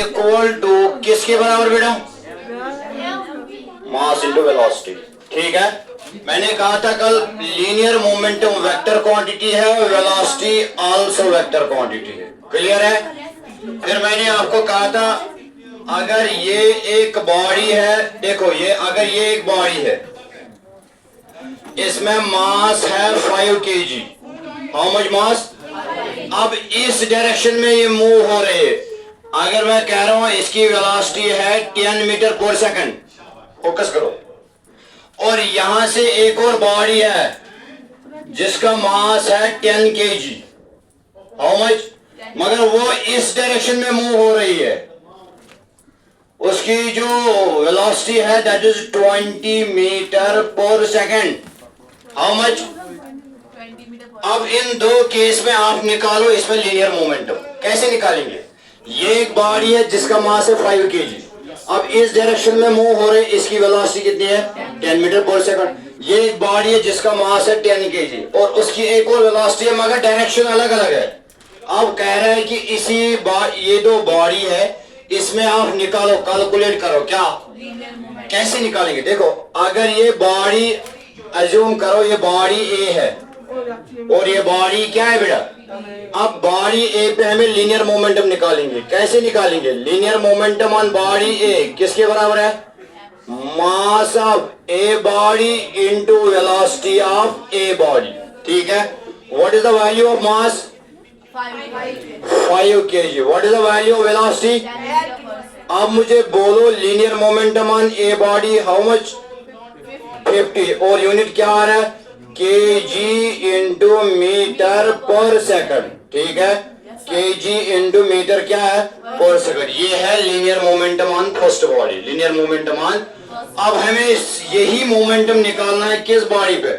Equal to किसके बराबर बेटा? Mass into velocity. ठीक है, मैंने कहा था कल लीनियर मोमेंटम वेक्टर क्वांटिटी है और वेलोसिटी आल्सो वेक्टर क्वांटिटी है। क्लियर है? फिर मैंने आपको कहा था अगर ये एक बॉडी है, देखो ये अगर ये एक बॉडी है, इसमें मास है 5 kg। How much mass? अब इस डायरेक्शन में ये मूव हो रहे हैं। अगर मैं कह रहा हूं इसकी वेलोसिटी है 10 मीटर पर सेकंड, फोकस करो, और यहां से एक और बॉडी है जिसका मास है 10 kg। How much? मगर वो इस डायरेक्शन में मूव हो रही है, उसकी जो वेलोसिटी है दैट इज 20 मीटर पर सेकंड। How much? अब इन दो केस में आप निकालो इसमें लीनियर मोमेंटम। कैसे निकालेंगे? ये एक बॉडी है जिसका मास है 5 kg, अब इस डायरेक्शन में मूव हो रहे, इसकी वेलोसिटी कितनी है? 10 मीटर पर सेकंड। ये एक बॉडी है जिसका मास है 10 kg और उसकी एक और वेलोसिटी है, मगर डायरेक्शन अलग अलग है। अब कह रहा है कि ये दो बॉडी है, इसमें आप निकालो, कैलकुलेट करो। क्या कैसे निकालेंगे? देखो, अगर ये बॉडी अज्यूम करो ये बॉडी ए है और ये बॉडी क्या है बेटा? अब बॉडी ए पे हमें लीनियर मोमेंटम निकालेंगे। कैसे निकालेंगे? लीनियर मोमेंटम ऑन बॉडी ए किसके बराबर है? Mass of a body into velocity of a body. ठीक है, what is the value of mass? 5 kg। What is the value of velocity? अब मुझे बोलो linear momentum on a body how much? 50। और unit क्या आ रहा है? kg इंटू मीटर पर सेकंड। ठीक है, kg इंटू मीटर क्या है? पर सेकंड। ये है linear momentum on first body, linear momentum on. अब हमें यही मोमेंटम निकालना है किस बॉडी पे?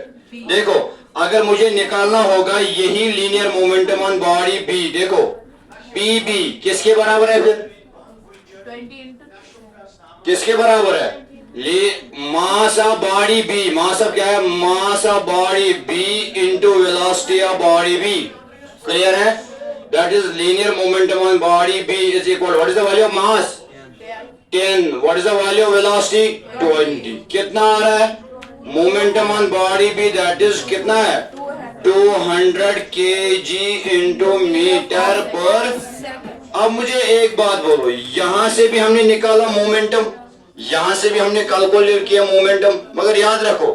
देखो, अगर मुझे निकालना होगा यही linear momentum on body B, देखो पी किसके बराबर है? फिर 20 किसके बराबर है? Mass of body B. Mass of क्या है? Mass of body B into velocity of body B. Clear है? That is linear momentum on body B is equal, what is the value of mass? 10। What is the value of velocity? 20। कितना आ रहा है momentum on body B? That is कितना है? 200 kg into metre पर। अब मुझे एक बात बोलो, यहां से भी हमने निकाला मोमेंटम, यहां से भी हमने कैलकुलेट किया मोमेंटम, मगर याद रखो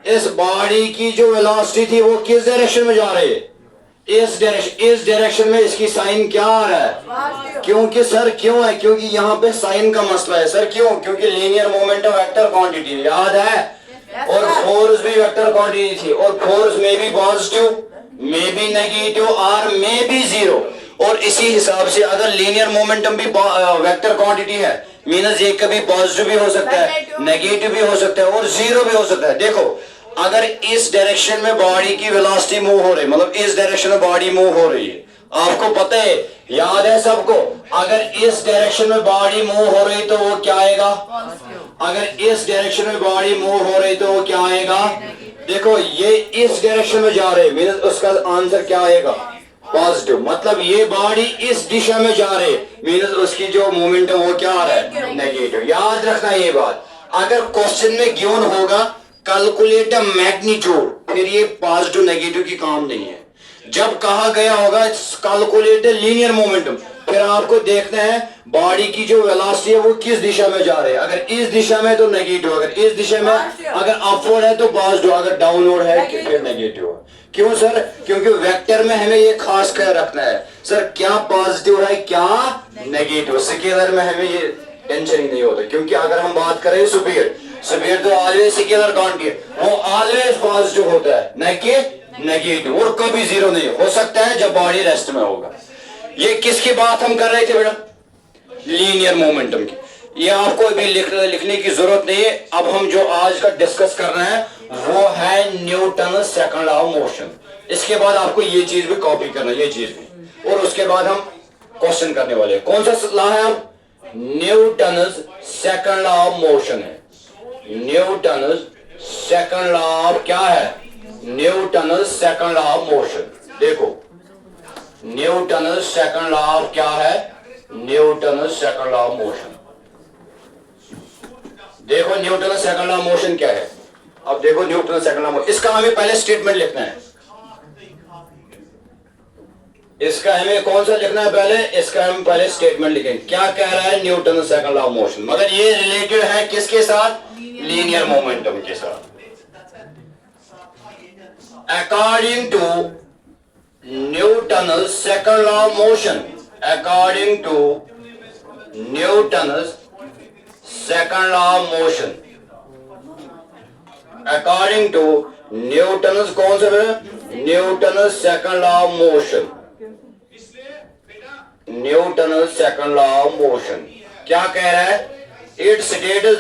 इस बॉडी की जो वेलोसिटी थी वो किस डायरेक्शन में जा रही है? इस डायरेक्शन में इसकी साइन क्या आ रहा है? क्योंकि सर क्यों है? क्योंकि यहाँ पे साइन का मसला है। सर क्यों? क्योंकि लीनियर मोमेंटम वेक्टर क्वांटिटी, याद है? और फोर्स भी वेक्टर क्वांटिटी थी, और फोर्स में भी पॉजिटिव, में भी नेगेटिव और में भी जीरो। और इसी हिसाब से अगर लीनियर मोमेंटम भी वेक्टर क्वांटिटी है, मीनस ये कभी पॉजिटिव भी हो सकता है, नेगेटिव भी हो सकता है और जीरो भी हो सकता है। देखो, अगर इस डायरेक्शन में बॉडी की वेलोसिटी मूव हो रही है, मतलब इस डायरेक्शन में बॉडी मूव हो रही है, आपको पता है, याद है सबको, अगर इस डायरेक्शन में बॉडी मूव हो रही तो वो क्या आएगा? अगर इस डायरेक्शन में बॉडी मूव हो रही तो वो क्या आएगा? देखो, ये इस डायरेक्शन में जा रहे, मीनस उसका आंसर क्या आएगा? पॉजिटिव। मतलब ये बॉडी इस दिशा में जा रही है, मीनस उसकी जो मोमेंटम वो क्या आ रहा है? नेगेटिव। याद रखना ये बात। अगर क्वेश्चन में गिवन होगा कैलकुलेट द मैग्नीट्यूड, फिर ये पॉजिटिव नेगेटिव की काम नहीं है। जब कहा गया होगा कैलकुलेट द लीनियर मोमेंटम, फिर आपको देखना है बॉडी की जो वेलोसिटी है वो किस दिशा में जा रही है। अगर इस दिशा में तो नेगेटिव, अगर इस दिशा में, अगर अपवर्ड है तो पॉजिटिव, अगर डाउनवर्ड है फिर नेगेटिव है। क्यों सर? क्योंकि वेक्टर में हमें ये खास कर रखना है सर, क्या पॉजिटिव है क्या नेगेटिव। स्केलर में हमें ये टेंशन ही नहीं होता, क्योंकि अगर हम बात करें सुपीरियर तो ऑलवेज स्केलर क्वांटिटी, वो ऑलवेज पॉजिटिव होता है, न कि नेगेटिव, और कभी जीरो नहीं हो सकता है जब बॉडी रेस्ट में होगा। ये किसकी बात हम कर रहे थे बेटा? लीनियर मोमेंटम की। ये आपको अभी लिखने की जरूरत नहीं है। अब हम जो आज का डिस्कस कर रहे हैं वो है Newton second law of motion. इसके बाद आपको ये चीज भी कॉपी करना है, ये चीज भी, और उसके बाद हम क्वेश्चन करने वाले हैं। कौन सा लॉ है? हम Newton second law of motion है। न्यूटन सेकंड लॉ ऑफ क्या है? Newton second law of motion. देखो, न्यूटन सेकंड लॉ ऑफ क्या है? Newton second law of motion. देखो Newton second law of motion क्या है। अब देखो Newton second law of motion, इसका हमें पहले स्टेटमेंट लिखना है। इसका हमें कौन सा लिखना है पहले, इसका हम पहले स्टेटमेंट लिखेंगे। क्या कह रहा है Newton second law of motion, मगर ये रिलेटेड है किसके साथ, लीनियर मोमेंटम के साथ। According to Newton second law of motion, according to Newton second law of motion, according to Newton कौन सा है, Newton second law of motion, Newton second law of motion क्या कह रहा है, it states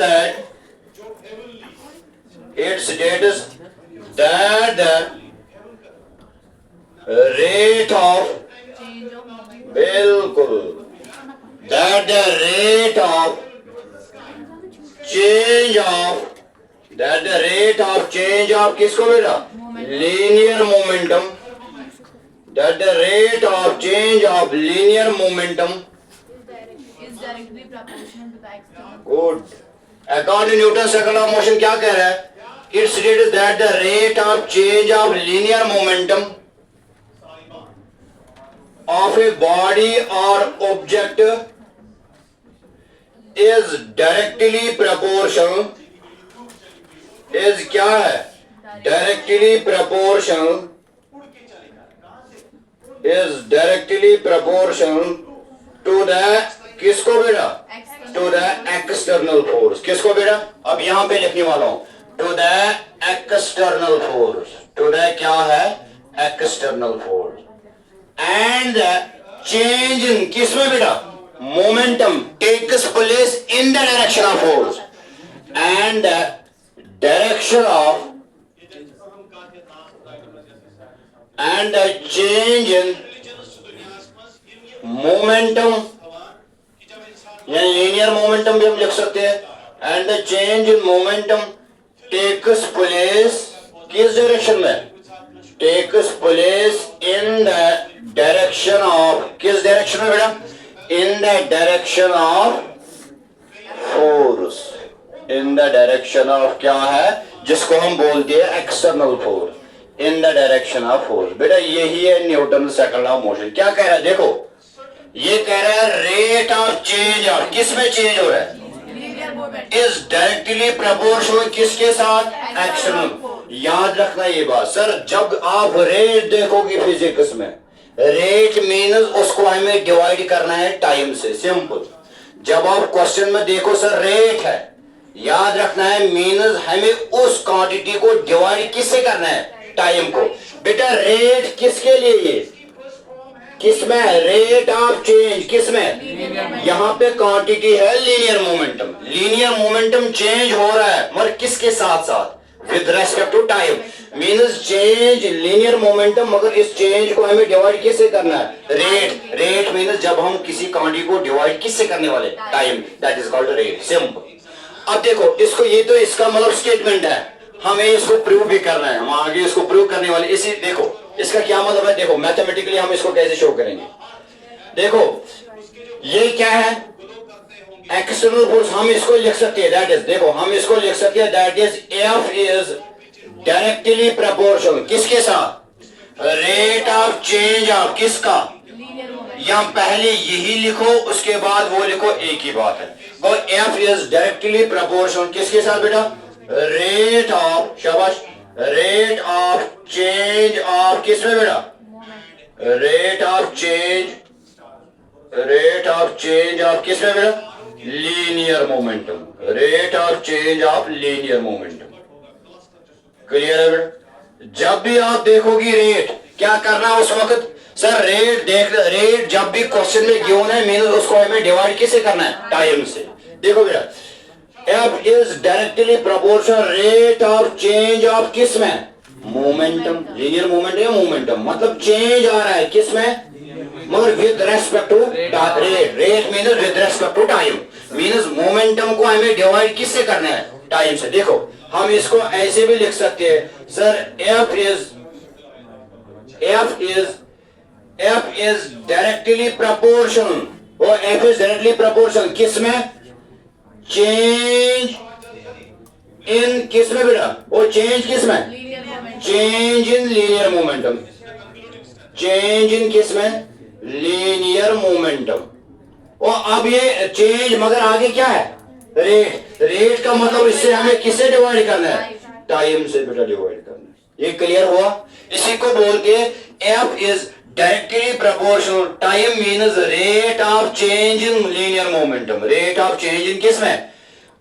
that the rate of, change of moment. बिल्कुल, that the rate of change of, that the rate of change of किसको बेटा, linear momentum, that the rate of change of linear momentum Is directly proportional to the external. good according to Newton's second law of motion क्या कह रहा है, it states that the rate of change of linear momentum of a body or object is directly proportional, is क्या है, directly proportional, is directly proportional to the किसको बेटा, to the external force, किसको बेटा, अब यहां पे लिखने वाला हूं, to the external force, to the क्या है, external force, and the change in किसमें बेटा, momentum takes place in the direction of force, and the direction of, and the change in momentum या linear momentum भी हम लिख सकते हैं, and the change in momentum takes place किस direction में, takes place in the direction of, किस direction में बेटा, in the direction of force, in the direction of क्या है, जिसको हम बोलते हैं external force, in the direction of force। बेटा यही है Newton second law of motion. क्या कह रहा है, देखो ये कह रहा है रेट ऑफ चेंज ऑफ, किस में चेंज हो रहा है, Linear moment. Is directly proportional किसके साथ, एक्शनल। याद रखना ये बात सर, जब आप रेट देखोगे फिजिक्स में, रेट मीन्स उसको हमें डिवाइड करना है टाइम से, सिंपल। जब आप क्वेश्चन में देखो सर रेट है, याद रखना है मीन्स हमें उस क्वांटिटी को डिवाइड किससे करना है, टाइम को। बेटा रेट किसके लिए, किसमें, रेट ऑफ चेंज किसमें, यहाँ पे क्वांटिटी है linear momentum, linear momentum change हो रहा है मगर किसके साथ साथ, with respect to time, means change linear momentum, मगर इस चेंज को हमें डिवाइड किससे करना है, रेट, रेट मीन्स जब हम किसी क्वांटिटी को डिवाइड किससे करने वाले, time, that is called rate, simple. अब देखो इसको, ये तो इसका मतलब स्टेटमेंट है, हमें इसको प्रूव भी करना है, हम आगे इसको प्रूव करने वाले। इसी देखो इसका क्या मतलब है, देखो मैथमेटिकली हम इसको कैसे शो करेंगे। देखो ये क्या है, एक्सटर्नल फोर्स, हम इसको लिख सकते हैं दैट इज, देखो हम इसको लिख सकते हैं that is F is directly proportional किसके साथ, रेट ऑफ चेंज ऑफ किसका, Linear moment. या पहले यही लिखो उसके बाद वो लिखो, एक ही बात है। वो एफ इज डायरेक्टली प्रोपोर्शनल किसके साथ बेटा, रेट ऑफ, शाबाश, रेट ऑफ चेंज ऑफ किसमें बेटा, rate of change, rate of change of किसमें बेटा, linear momentum, rate of change of linear momentum. Clear है बेटा। जब भी आप देखोगी रेट, क्या करना उस वक्त सर, रेट देख, रेट जब भी क्वेश्चन में गिवन है मीन उसको हमें डिवाइड किससे करना है, टाइम से। देखो बेटा F is directly proportional rate of change of किस में, मोमेंटम, लीनियर मोमेंट या मोमेंटम, मतलब चेंज आ रहा है किस में, मगर with respect to rate, rate means with respect to time, means momentum को हमें डिवाइड किससे करना है, टाइम से। देखो हम इसको ऐसे भी लिख सकते हैं sir, F is directly proportional, वो एफ इज डायरेक्टली प्रोपोर्शनल किस में? चेंज इन किस में बेटा? वो चेंज किस में? Linear momentum. Change in linear momentum. Change in किस में? Linear momentum. और अब ये चेंज मगर आगे क्या है? रेट। रेट का मतलब इससे हमें किससे डिवाइड करना है? टाइम से बेटा डिवाइड करना है। ये क्लियर हुआ? इसी को बोलते हैं F is directly proportional time means rate of change in linear momentum. Rate of change in किस में?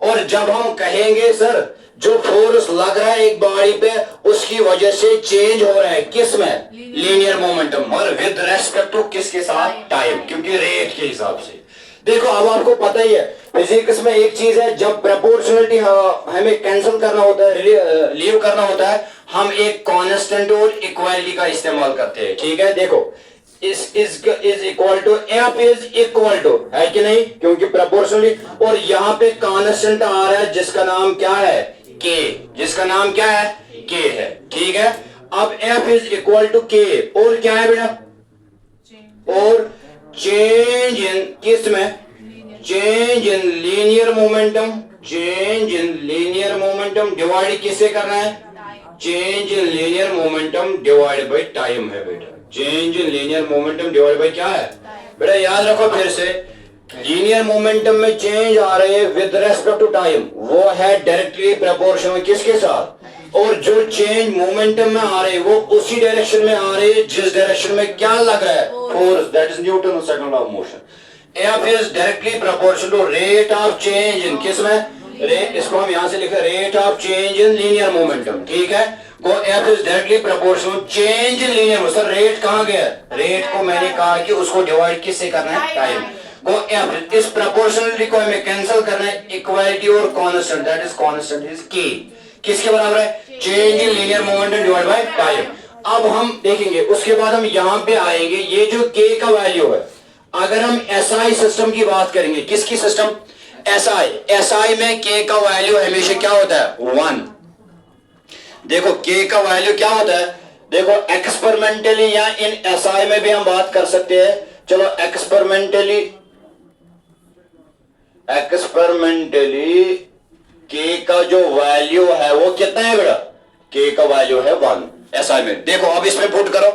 और जब हम कहेंगे सर जो फोर्स लग रहा है एक बॉडी पे उसकी वजह से चेंज हो रहा है किस में? Linear momentum. और विद रेस्पेक्ट टू किसके साथ? टाइम, क्योंकि रेट के हिसाब से। देखो अब आपको पता ही है फिजिक्स में एक चीज है, जब प्रोपोर्शनलिटी हमें कैंसिल करना होता है, लीव करना होता है, हम एक कांस्टेंट और इक्वालिटी का इस्तेमाल करते हैं। ठीक है, देखो is equal to F is equal to है कि नहीं, क्योंकि प्रोपोर्शनली। और यहाँ पे कांस्टेंट आ रहा है जिसका नाम क्या है? के। जिसका नाम क्या है? के है। ठीक है, अब एफ इज इक्वल टू के और क्या है बेटा? और चेंज इन किस में? Change in linear momentum. Change in linear momentum divide किससे करना है? Change in linear momentum divide by time है बेटा। Change in linear momentum divide by क्या है बेटा? याद रखो फिर से, लीनियर मोमेंटम में चेंज आ रहे हैं विद रेस्पेक्ट टू टाइम, वो है डायरेक्टली प्रोपोर्शनल किसके साथ? और जो चेंज मोमेंटम में आ रहे हैं वो उसी डायरेक्शन में आ रहे हैं जिस डायरेक्शन में क्या लग रहा है? Force. That is Newton second law of motion. F is directly proportional to rate of change in किस में? रेट। इसको हम यहां से लिखे rate of change in linear momentum. ठीक है, को F is directly proportional change in linear. Sir rate कहां गया? रेट को मैंने कहा कि उसको डिवाइड किससे करना है? टाइम को। एफ इस प्रोपोर्शनलिटी को हमें कैंसिल करना है इक्वालिटी और constant, that is constant is के। किसके बराबर है? Change in linear momentum divide by time. अब हम देखेंगे उसके बाद हम यहां पे आएंगे, ये जो के का वैल्यू है, अगर हम एसआई सिस्टम की बात करेंगे, किसकी सिस्टम? एसआई। एसआई में के का वैल्यू हमेशा क्या होता है? 1। देखो के का वैल्यू क्या होता है? देखो एक्सपेरिमेंटली या इन एसआई में भी हम बात कर सकते हैं। चलो एक्सपेरिमेंटली के का जो वैल्यू है वो कितना है बेटा? के का वैल्यू है 1 एसआई में। देखो अब इसमें पुट करो,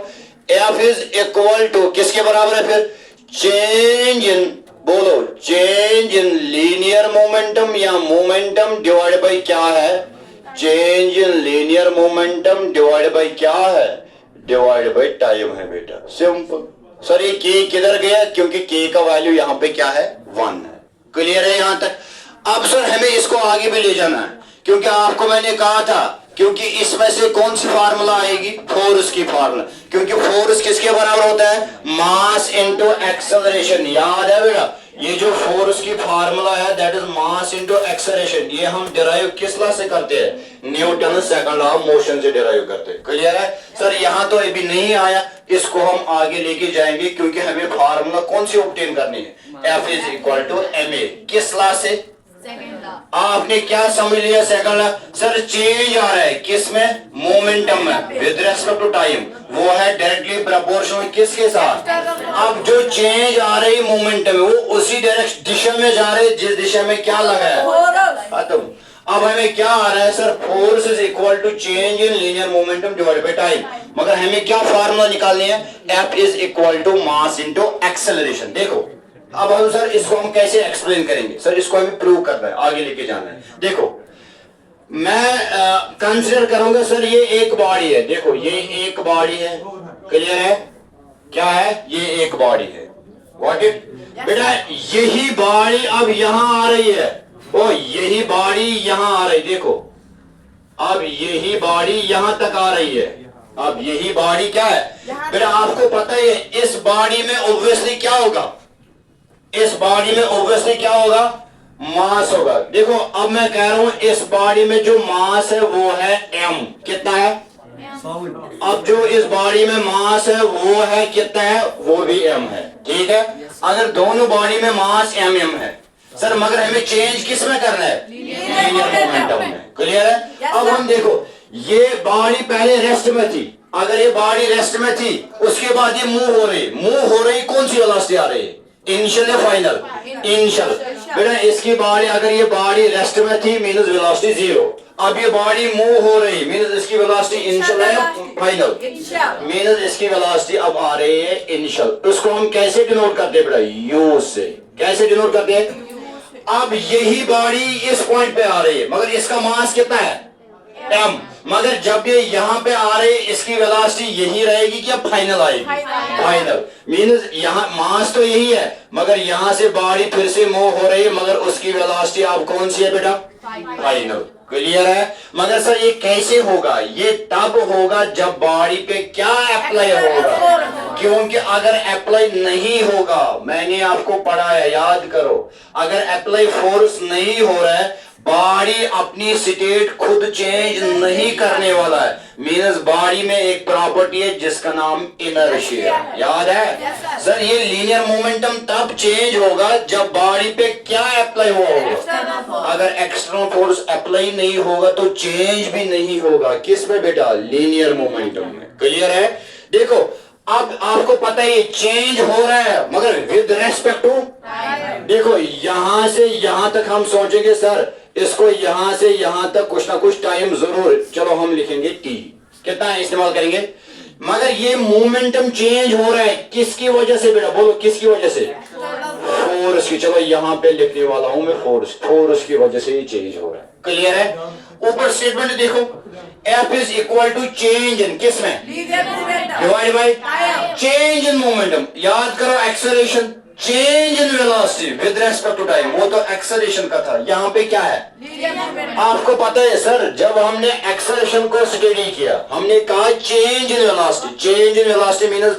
एफ इज इक्वल टू किसके बराबर है फिर? चेंज इन, बोलो, चेंज इन लीनियर मोमेंटम या मोमेंटम डिवाइड बाय क्या है? Change in linear momentum divide by क्या है? डिवाइड बाय टाइम है बेटा। सिंपल। सर ये के किधर गया? क्योंकि के का वैल्यू यहां पे क्या है? 1 है। क्लियर है यहां तक? अब सर हमें इसको आगे भी ले जाना है, क्योंकि आपको मैंने कहा था, क्योंकि इसमें से कौन सी फार्मूला आएगी? फोर्स की फार्मूला। क्योंकि फोर्स किसके बराबर होता है? मास इनटू एक्सेलरेशन। याद है बेटा? ये जो फोर्स की फार्मूला है that is mass into acceleration. ये हम डिराइव किस लॉ से करते हैं? Newton second law of motion से डिराइव करते हैं। क्लियर है सर? यहां तो अभी नहीं आया, इसको हम आगे लेके जाएंगे, क्योंकि हमें फार्मूला कौन सी ऑब्टेन करनी है? F is equal to M A. किस लॉ से? Second law. आपने क्या समझ लिया? Second law. सर चेंज आ रहा है किस में? मोमेंटम में विद रेस्पेक्ट टू टाइम, वो है डायरेक्टली प्रोपोर्शनल किसके साथ? अब जो चेंज आ रही मोमेंटम में वो उसी डायरेक्शन दिशा में जा रहे हैं जिस दिशा में क्या लगा है? खत्म। अब हमें क्या आ रहा है sir? Force is equal to change in linear momentum divided by time. मगर हमें क्या फार्मूला निकालनी है? F is equal to mass into acceleration. देखो अब हम सर इसको हम कैसे एक्सप्लेन करेंगे? सर इसको हमें प्रूव करना है, आगे लेके जाना है। देखो मैं कंसीडर करूंगा सर ये एक बॉडी है। देखो ये एक बॉडी है। क्लियर है? क्या है? ये एक बॉडी है। व्हाट इट बेटा? यही बॉडी अब यहां आ रही है, ओ यही बॉडी यहां आ रही। देखो अब यही बॉडी यहां तक आ रही है। अब यही बॉडी क्या है बेटा? आपको पता है इस बॉडी में ऑब्वियसली क्या होगा? इस बॉडी में ऑब्वियसली क्या होगा? मास होगा। देखो अब मैं कह रहा हूं इस बॉडी में जो मास है वो है m। कितना है? अब जो इस बॉडी में मास है वो है कितना है? वो भी m है। ठीक है, अगर दोनों बॉडी में मास m है सर, मगर हमें चेंज किस में करना है? लीनियर मोमेंटम में। क्लियर है? अब हम देखो ये बॉडी पहले रेस्ट में थी, अगर ये बॉडी रेस्ट में थी उसके बाद ये मूव हो रही कौन सी वेलोसिटी आ रही है? इनिशियल या फाइनल? इनिशियल। बेटा इसकी बॉडी, अगर ये बॉडी रेस्ट में थी मीन्स वेलोसिटी जीरो, अब ये बॉडी मूव हो रही मीन्स इसकी वेलोसिटी इनिशियल है या फाइनल? मीन्स इसकी वेलोसिटी अब आ रही है इनिशियल। उसको हम कैसे डिनोट करते हैं बेटा? यू से। कैसे डिनोट करते हैं? अब यही बॉडी इस पॉइंट पे आ रही है मगर इसका मास कितना है? m। मगर जब ये यहाँ पे आ रही है इसकी वेलोसिटी यही रहेगी क्या फाइनल आएगी? फाइनल। मीन्स यहाँ मास तो यही है मगर यहाँ से बॉडी फिर से मूव हो रही है मगर उसकी वेलोसिटी अब कौन सी है बेटा? फाइनल। क्लियर है? मगर सर ये कैसे होगा? ये तब होगा जब बॉडी पे क्या अप्लाई होगा, क्योंकि अगर अप्लाई नहीं होगा, मैंने आपको पढ़ाया याद करो, अगर अप्लाई फोर्स नहीं हो रहा है बॉडी अपनी स्टेट खुद चेंज नहीं करने वाला है। मीन्स बॉडी में एक प्रॉपर्टी है जिसका नाम इनर्शिया, याद है? सर ये लीनियर मोमेंटम तब चेंज होगा जब बॉडी पे क्या अप्लाई हुआ होगा। अगर एक्सटर्नल फोर्स अप्लाई नहीं होगा तो चेंज भी नहीं होगा। किस में बेटा? लीनियर मोमेंटम में। क्लियर है? देखो अब आपको पता है ये चेंज हो रहा है मगर विद रेस्पेक्ट टू, देखो यहां से यहां तक हम सोचेंगे सर इसको यहां से यहां तक कुछ ना कुछ टाइम जरूर, चलो हम लिखेंगे टी, कितना इस्तेमाल करेंगे, मगर ये मोमेंटम चेंज हो रहा है किसकी वजह से बेटा? बोलो किसकी वजह से? फोर्स की। चलो यहां पे लिखने वाला हूं मैं फोर्स की वजह से ये चेंज हो रहा है। क्लियर है? ऊपर स्टेटमेंट देखो, F is equal to change in किस में? Divide by change in momentum. याद करो acceleration, change in velocity with respect to time, वो तो एक्सेलरेशन का था। यहाँ पे क्या है? आपको पता है सर जब हमने एक्सेलरेशन को स्टडी किया हमने कहा change in velocity. Change in velocity means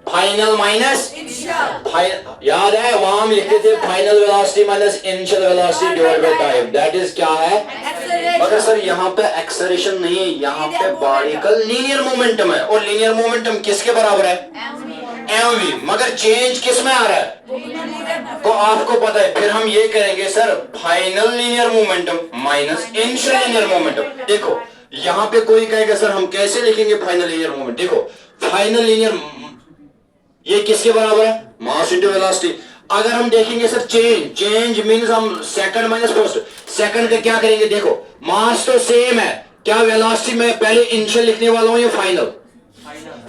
final minus, याद है वहां हम लिखते थे final velocity minus initial velocity divide by time, that is क्या है? मगर सर यहाँ पे एक्सेलरेशन नहीं है, यहाँ पे बॉडी का लीनियर मोमेंटम है और लीनियर मोमेंटम किसके बराबर है? mv। मगर चेंज किस में आ रहा है? तो आपको पता है फिर हम ये करेंगे sir final linear momentum minus initial linear momentum. देखो यहाँ पे कोई कहेगा सर हम कैसे लिखेंगे फाइनल लीनियर मोमेंट? देखो फाइनल लीनियर ये किसके बराबर है? Mass into velocity. अगर हम देखेंगे सर चेंज मींस हम सेकंड माइनस फर्स्ट, सेकंड का क्या करेंगे? देखो मास तो सेम है, क्या वेलोसिटी में पहले इनिशियल लिखने वाला हूं या फाइनल?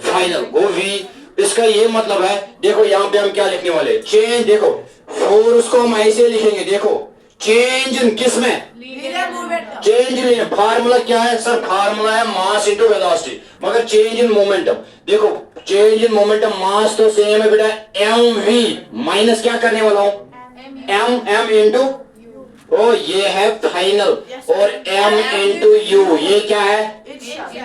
Final go we. इसका ये मतलब है देखो यहाँ पे हम क्या लिखने वाले? चेंज। देखो फोर्स को हम ऐसे लिखेंगे, देखो चेंज इन किस में? चेंज इन फार्मूला क्या है सर? फार्मूला है मास इनटू वेलोसिटी, मगर चेंज इन मोमेंटम। देखो चेंज इन मोमेंटम मास तो सेम है बेटा, mv माइनस क्या करने वाला हूं? m इंटू, ओ ये है फाइनल, और m इंटू यू ये क्या है?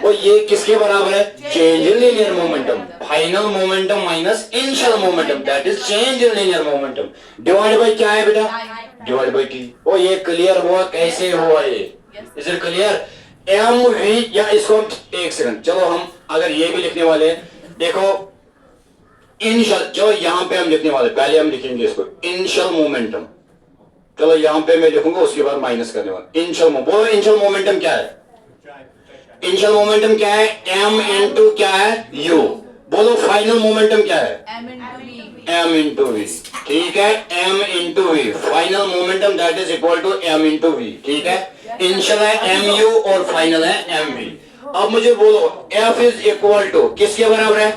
और ये किसके बराबर है? Change in linear momentum. Final momentum minus initial momentum that is change in linear momentum divide by क्या है बेटा? Divide by T. ओ ये क्लियर हुआ कैसे हुआ ये? Is it clear? mv, या इसको एक सेकंड चलो हम अगर ये भी लिखने वाले हैं, देखो इनिशियल, चलो यहाँ पे हम लिखने वाले, पहले हम लिखेंगे इसको इनिशियल मोमेंटम। चलो यहाँ पे मैं लिखूंगा उसके बाद माइनस करने वाला इनिशियल बोलो इनिशियल मोमेंटम क्या है? इनिशियल मोमेंटम क्या है? m इंटू क्या है? u। बोलो फाइनल मोमेंटम क्या है? m into v। ठीक है, m into v final momentum that is equal to m into v। ठीक है, इनिशियल है mu और फाइनल है mv। अब मुझे बोलो F इज इक्वल टू किसके बराबर है?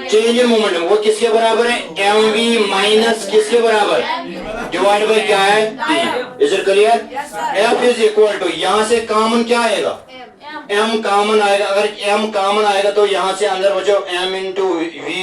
Change in momentum. वो किसके बराबर है? mv माइनस किसके बराबर? डिवाइड बाय क्या है? t। Is it clear? F is equal to यहां से कॉमन क्या आएगा? m कॉमन आएगा। अगर m कॉमन आएगा तो यहां से अंदर बचो m इंटू v